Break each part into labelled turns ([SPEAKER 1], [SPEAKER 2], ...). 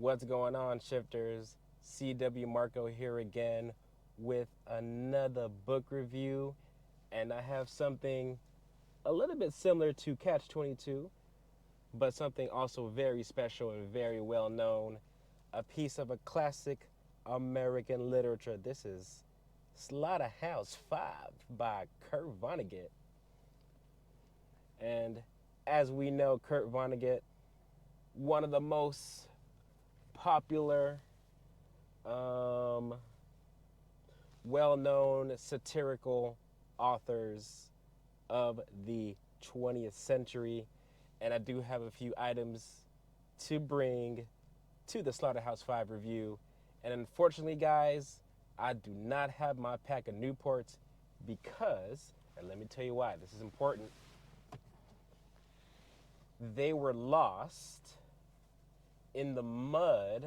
[SPEAKER 1] What's going on, shifters? CW Marco here again with another book review, and I have something a little bit similar to Catch 22, but something also very special and very well known, a piece of a classic American literature. This is Slaughterhouse 5 by Kurt Vonnegut. And as we know, Kurt Vonnegut, one of the most popular, well-known satirical authors of the 20th century. And I do have a few items to bring to the Slaughterhouse 5 review. And unfortunately, guys, I do not have my pack of Newports because, and let me tell you why, this is important, they were lost in the mud,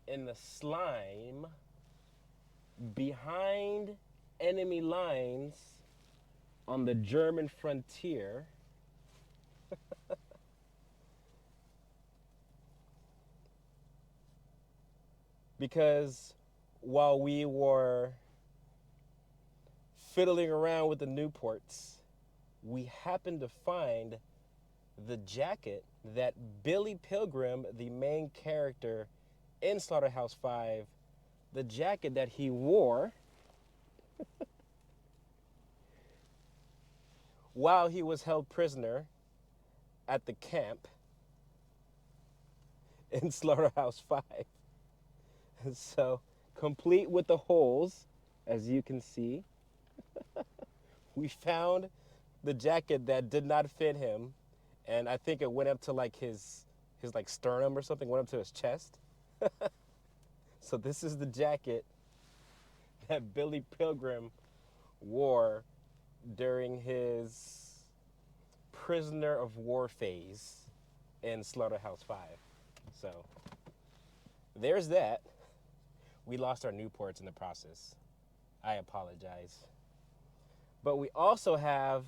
[SPEAKER 1] in the slime, behind enemy lines on the German frontier. Because while we were fiddling around with the Newports, we happened to find the jacket that Billy Pilgrim, the main character in Slaughterhouse 5, the jacket that he wore while he was held prisoner at the camp in Slaughterhouse 5. So, complete with the holes, as you can see, we found the jacket that did not fit him, and I think it went up to like his like sternum or something, went up to his chest. So this is the jacket that Billy Pilgrim wore during his prisoner of war phase in Slaughterhouse 5. So there's that. We lost our Newports in the process. I apologize. But we also have,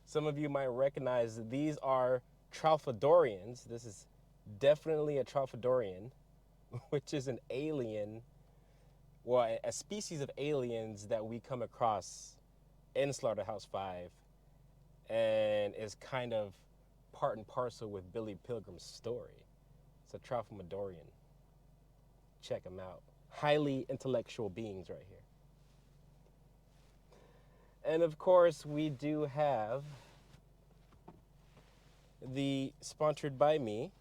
[SPEAKER 1] some of you might recognize that these are Tralfamadorians. This is definitely a Tralfamadorian, which is an alien, well, a species of aliens that we come across in Slaughterhouse 5 and is kind of part and parcel with Billy Pilgrim's story. It's a Tralfamadorian. Check them out. Highly intellectual beings right here. And of course, we do have the sponsored by me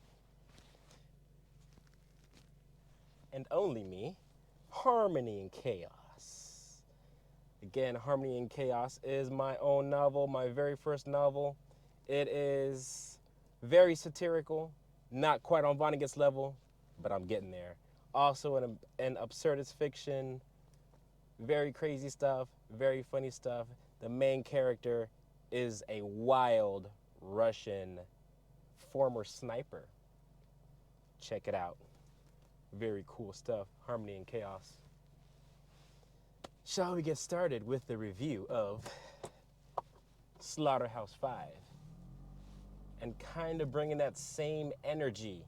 [SPEAKER 1] and only me, Harmony and Chaos. Again, Harmony and Chaos is my own novel, my very first novel. It is very satirical, not quite on Vonnegut's level, but I'm getting there. Also an absurdist fiction, very crazy stuff, very funny stuff. The main character is a wild Russian former sniper. Check it out. Very cool stuff. Harmony and Chaos. Shall we get started with the review of Slaughterhouse 5? And kind of bringing that same energy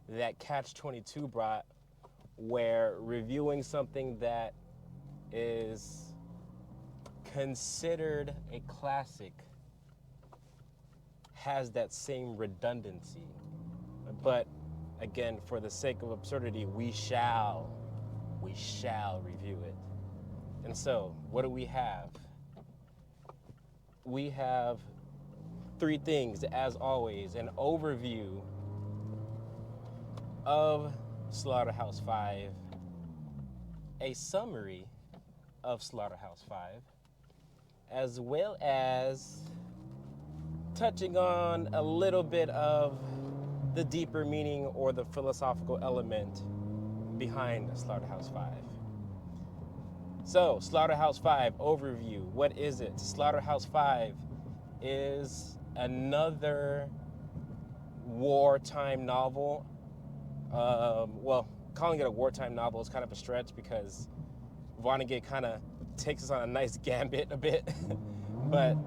[SPEAKER 1] that Catch 22 brought, where reviewing something that is considered a classic has that same redundancy. But again, for the sake of absurdity, we shall review it. And so, what do we have? We have three things, as always: an overview of Slaughterhouse 5, a summary of Slaughterhouse 5, as well as touching on a little bit of the deeper meaning or the philosophical element behind Slaughterhouse 5. So, Slaughterhouse 5 overview. What is it? Slaughterhouse 5 is another wartime novel. Well, calling it a wartime novel is kind of a stretch because Vonnegut kind of takes us on a nice gambit a bit. But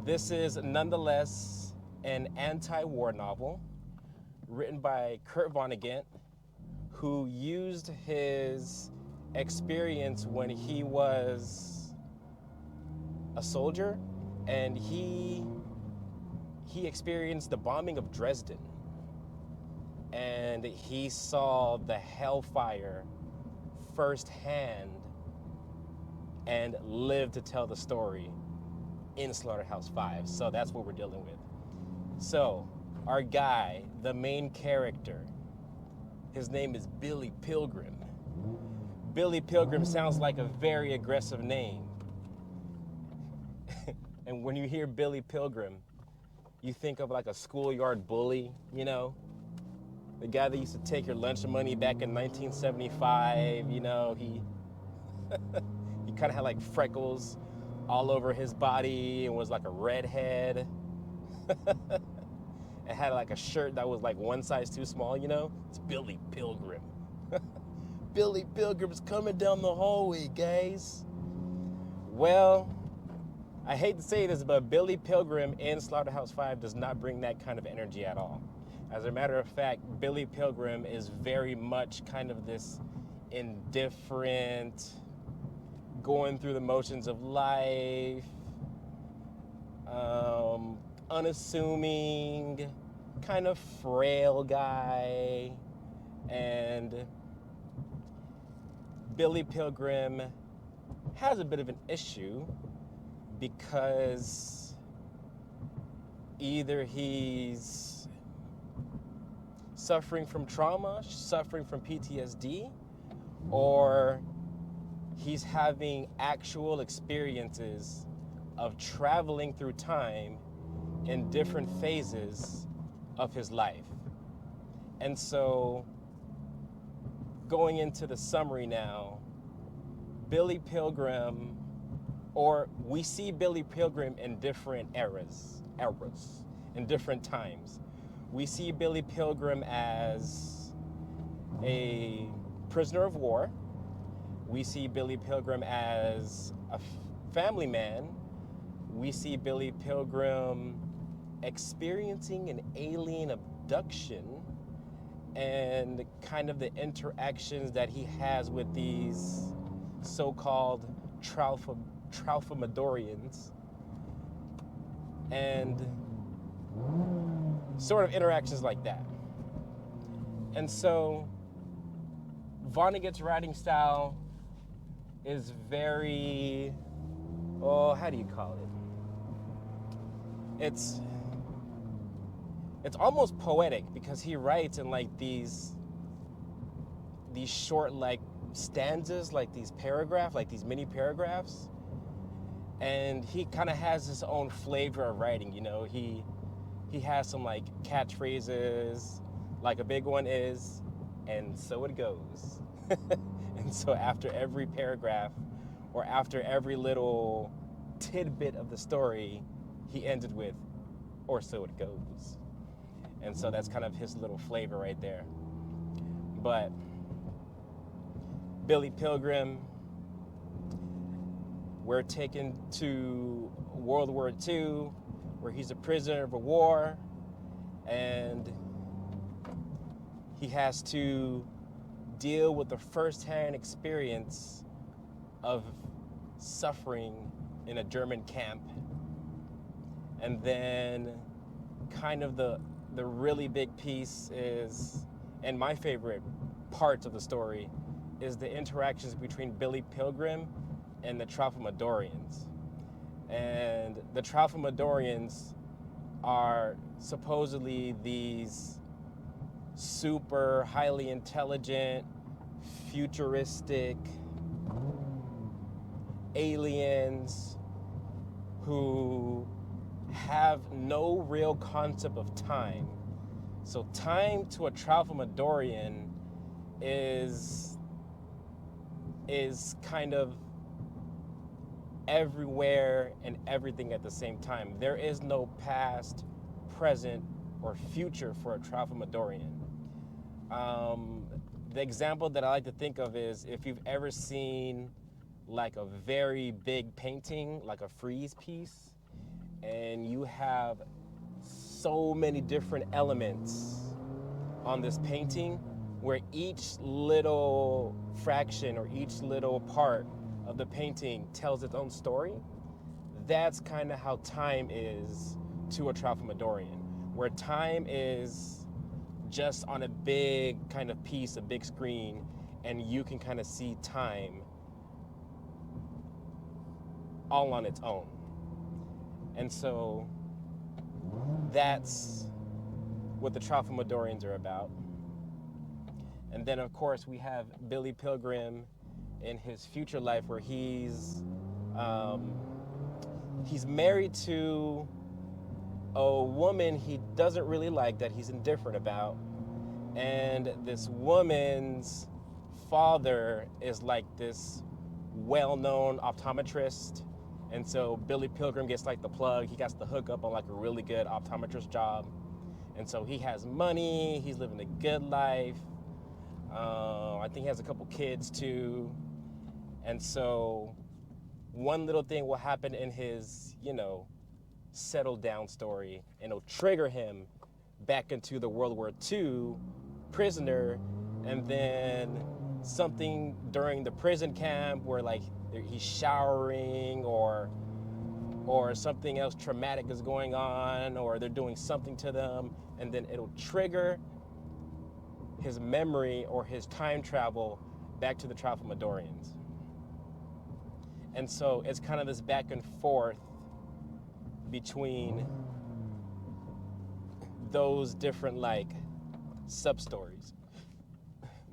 [SPEAKER 1] this is nonetheless an anti-war novel written by Kurt Vonnegut, who used his experience when he was a soldier, and he experienced the bombing of Dresden, and he saw the hellfire firsthand and lived to tell the story in Slaughterhouse 5. So that's what we're dealing with. So our guy, the main character, his name is Billy Pilgrim. Billy Pilgrim sounds like a very aggressive name. And when you hear Billy Pilgrim, you think of like a schoolyard bully, you know? The guy that used to take your lunch money back in 1975, you know, he kind of had like freckles all over his body and was like a redhead. And had like a shirt that was like one size too small, you know? It's Billy Pilgrim. Billy Pilgrim's coming down the hallway, guys. Well, I hate to say this, but Billy Pilgrim in Slaughterhouse 5 does not bring that kind of energy at all. As a matter of fact, Billy Pilgrim is very much kind of this indifferent, going through the motions of life, unassuming, kind of frail guy. And Billy Pilgrim has a bit of an issue because either he's suffering from trauma, suffering from PTSD, or he's having actual experiences of traveling through time in different phases of his life. And so, going into the summary now, Billy Pilgrim, or we see Billy Pilgrim in different eras, in different times. We see Billy Pilgrim as a prisoner of war. We see Billy Pilgrim as a family man. We see Billy Pilgrim experiencing an alien abduction and kind of the interactions that he has with these so-called Tralfamadorians, and sort of interactions like that. And so Vonnegut's writing style is very, how do you call it? It's almost poetic, because he writes in like these short like stanzas, like these paragraphs, like these mini paragraphs. And he kind of has his own flavor of writing, you know. He has some like catchphrases, like a big one is, "and so it goes." And so after every paragraph, or after every little tidbit of the story, he ended with, "or so it goes." And so that's kind of his little flavor right there. But Billy Pilgrim, we're taken to World War II, where he's a prisoner of war, and he has to deal with the first-hand experience of suffering in a German camp. And then kind of the really big piece is, and my favorite part of the story, is the interactions between Billy Pilgrim and the Tralfamadorians. And the Tralfamadorians are supposedly these super highly intelligent, futuristic aliens who have no real concept of time. So time to a Tralfamadorian is kind of everywhere and everything at the same time. There is no past, present, or future for a Tralfamadorian. The example that I like to think of is if you've ever seen like a very big painting, like a frieze piece, and you have so many different elements on this painting where each little fraction or each little part of the painting tells its own story. That's kind of how time is to a Tralfamadorian, where time is just on a big kind of piece, a big screen, and you can kind of see time all on its own. And so that's what the Tralfamadorians are about. And then, of course, we have Billy Pilgrim in his future life, where he's married to a woman he doesn't really like, that he's indifferent about. And this woman's father is like this well-known optometrist. And so Billy Pilgrim gets like the plug. He gets the hookup on like a really good optometrist job. And so he has money. He's living a good life. I think he has a couple kids too. And so one little thing will happen in his, settled down story, and it'll trigger him back into the World War II prisoner. And then something during the prison camp where like he's showering or something else traumatic is going on, or they're doing something to them, and then it'll trigger his memory or his time travel back to the Tralfamadorians. And so it's kind of this back and forth between those different like sub-stories.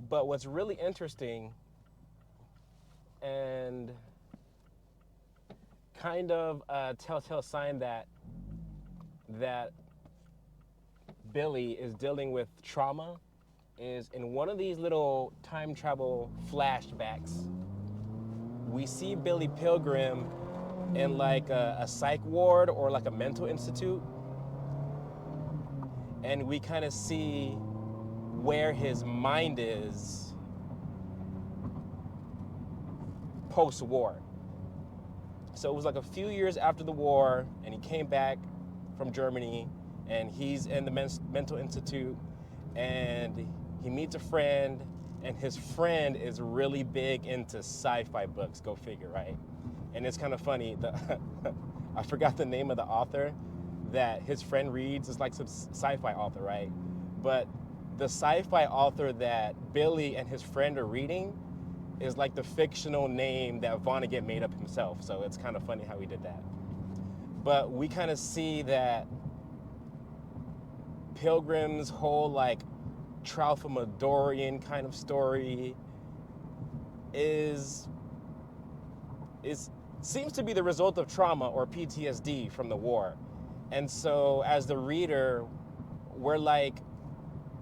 [SPEAKER 1] But what's really interesting and kind of a telltale sign that Billy is dealing with trauma is in one of these little time travel flashbacks, we see Billy Pilgrim in like a psych ward or like a mental institute. And we kind of see where his mind is post-war. So it was like a few years after the war, and he came back from Germany, and he's in the mental institute, and he meets a friend, and his friend is really big into sci-fi books, go figure, right? And it's kind of funny, I forgot the name of the author that his friend reads. It's like some sci-fi author, right? But the sci-fi author that Billy and his friend are reading is like the fictional name that Vonnegut made up himself. So it's kind of funny how he did that. But we kind of see that Pilgrim's whole like Tralfamadorian kind of story seems to be the result of trauma or PTSD from the war. And so as the reader, we're like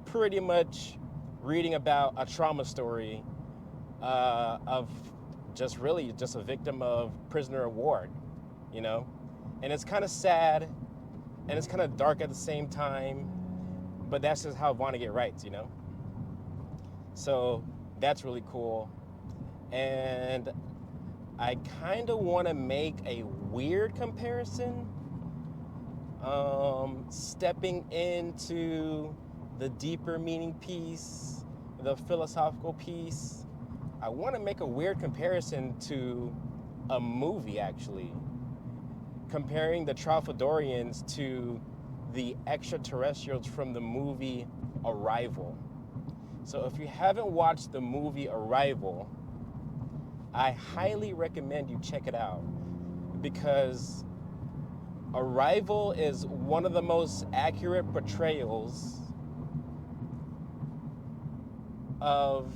[SPEAKER 1] pretty much reading about a trauma story of just a victim of prisoner of war, And it's kind of sad and it's kind of dark at the same time, but that's just how Vonnegut writes, So that's really cool. And I kind of want to make a weird comparison, stepping into the deeper meaning piece, the philosophical piece. I want to make a weird comparison to a movie, actually, comparing the Tralfamadorians to the extraterrestrials from the movie Arrival. So if you haven't watched the movie Arrival, I highly recommend you check it out, because Arrival is one of the most accurate portrayals of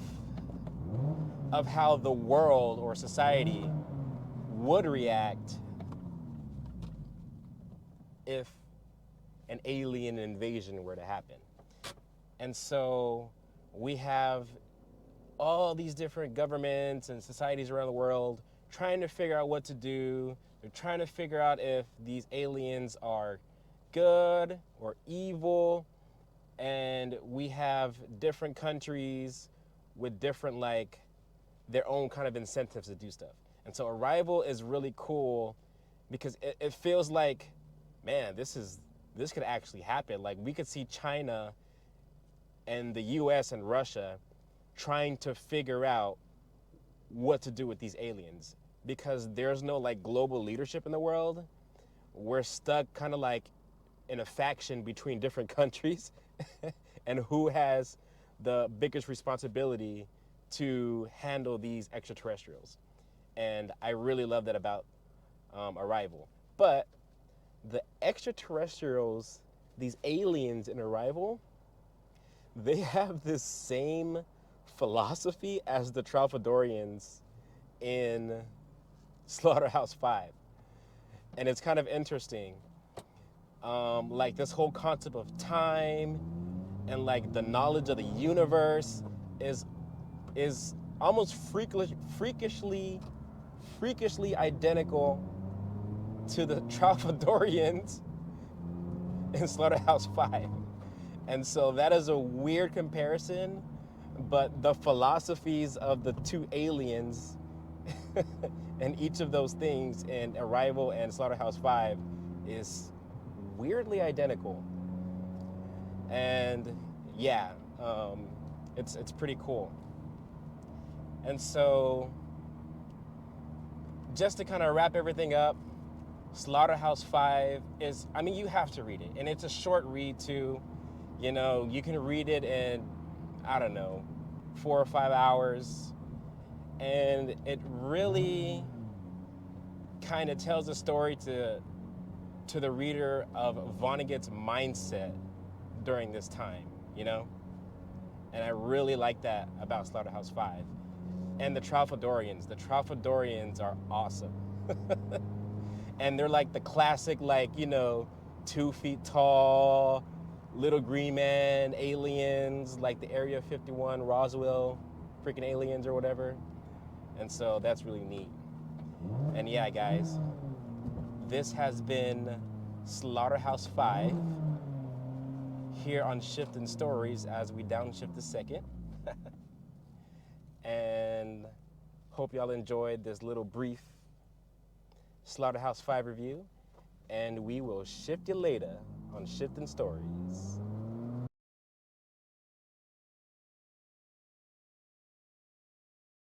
[SPEAKER 1] how the world or society would react if an alien invasion were to happen. And so we have all these different governments and societies around the world trying to figure out what to do. They're trying to figure out if these aliens are good or evil. And we have different countries with different, like, their own kind of incentives to do stuff. And so Arrival is really cool because it feels like, man, this is this could actually happen. Like, we could see China and the US and Russia trying to figure out what to do with these aliens, because there's no like global leadership in the world. We're stuck kind of like in a faction between different countries and who has the biggest responsibility to handle these extraterrestrials. And I really love that about Arrival. But the extraterrestrials, these aliens in Arrival, they have this same philosophy as the Tralfamadorians in Slaughterhouse 5. And it's kind of interesting. Like this whole concept of time and like the knowledge of the universe is almost freakishly identical to the Tralfamadorians in Slaughterhouse 5. And so that is a weird comparison, but the philosophies of the two aliens and each of those things in Arrival and Slaughterhouse 5 is weirdly identical. And yeah, it's pretty cool. And so just to kind of wrap everything up, Slaughterhouse 5 is, I mean, you have to read it. And it's a short read too. You know, you can read it in, I don't know, 4 or 5 hours. And it really kind of tells a story to the reader of Vonnegut's mindset during this time, you know? And I really like that about Slaughterhouse 5. And the Tralfamadorians are awesome. And they're like the classic, like, you know, 2 feet tall, little green man, aliens, like the Area 51, Roswell, freaking aliens or whatever. And so that's really neat. And yeah, guys, this has been Slaughterhouse 5 here on Shifting Stories as we downshift the second. And hope y'all enjoyed this little brief Slaughterhouse 5 review. And we will shift you later on Shifting Stories.